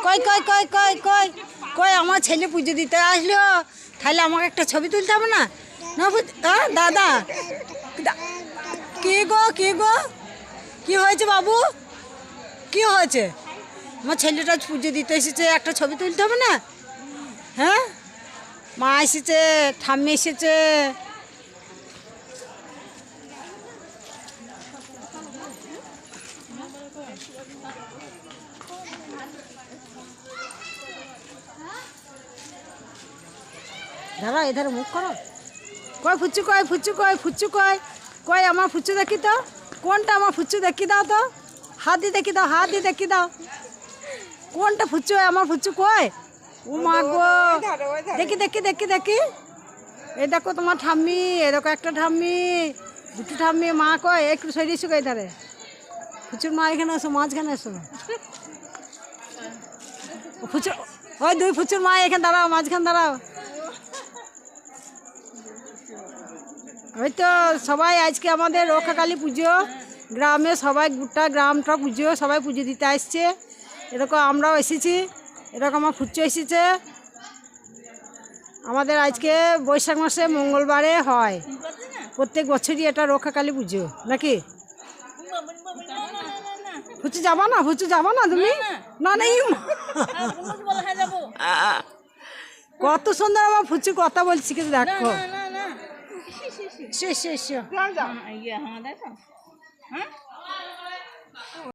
কই কই কই কই কই কই আমার ছেলে পুজো দিতে আসলো, তাহলে আমাকে একটা ছবি তুলতে হবে না? না দাদা, কি গো কি গো, কি হয়েছে বাবু, কি হয়েছে? আমার ছেলেটা পুজো দিতে এসেছে, একটা ছবি তুলতে হবে না? হ্যাঁ, মা এসেছে, ঠাম্মি এসেছে। দাঁড়া, এধারে মুখ করো। কই ফুচু, কই ফুচু, কই ফুচু, কই কই আমার ফুচু দেখি তো, কোনটা আমার ফুচু দেখি দাও তো, হাত দিয়ে দেখি দাও, হাত দিয়ে দেখি দাও, কোনটা ফুচু আমার ফুচু কই? ও মা গো, দেখি দেখি দেখি দেখি, এই দেখো তোমার ঠাম্মি, এ দেখো একটা ঠাম্মি, দুটো ঠাম্মি, মা কয় একটু সরিয়েছো কই ধারে, ফুচুর মা এখানে এসো, মাঝখানে এসো। ফুচু, ওই দুই ফুচুর মা এখানে দাঁড়াও, মাঝখানে দাঁড়াও। ওই তো সবাই আজকে আমাদের রক্ষাকালী পুজো, গ্রামে সবাই গোটা গ্রামটা পুজো, সবাই পুজো দিতে আসছে। এরকম আমরাও এসেছি, এরকম আমার ফুচু এসেছে। আমাদের আজকে বৈশাখ মাসে মঙ্গলবারে হয়, প্রত্যেক বছরই এটা রক্ষাকালী পুজো নাকি? ফুচু যাবা না, ফুচু যাবা না তুমি? না নেই, কত সুন্দর আমার ফুচু কথা বলছি, কিন্তু দেখো শেষ শেষ।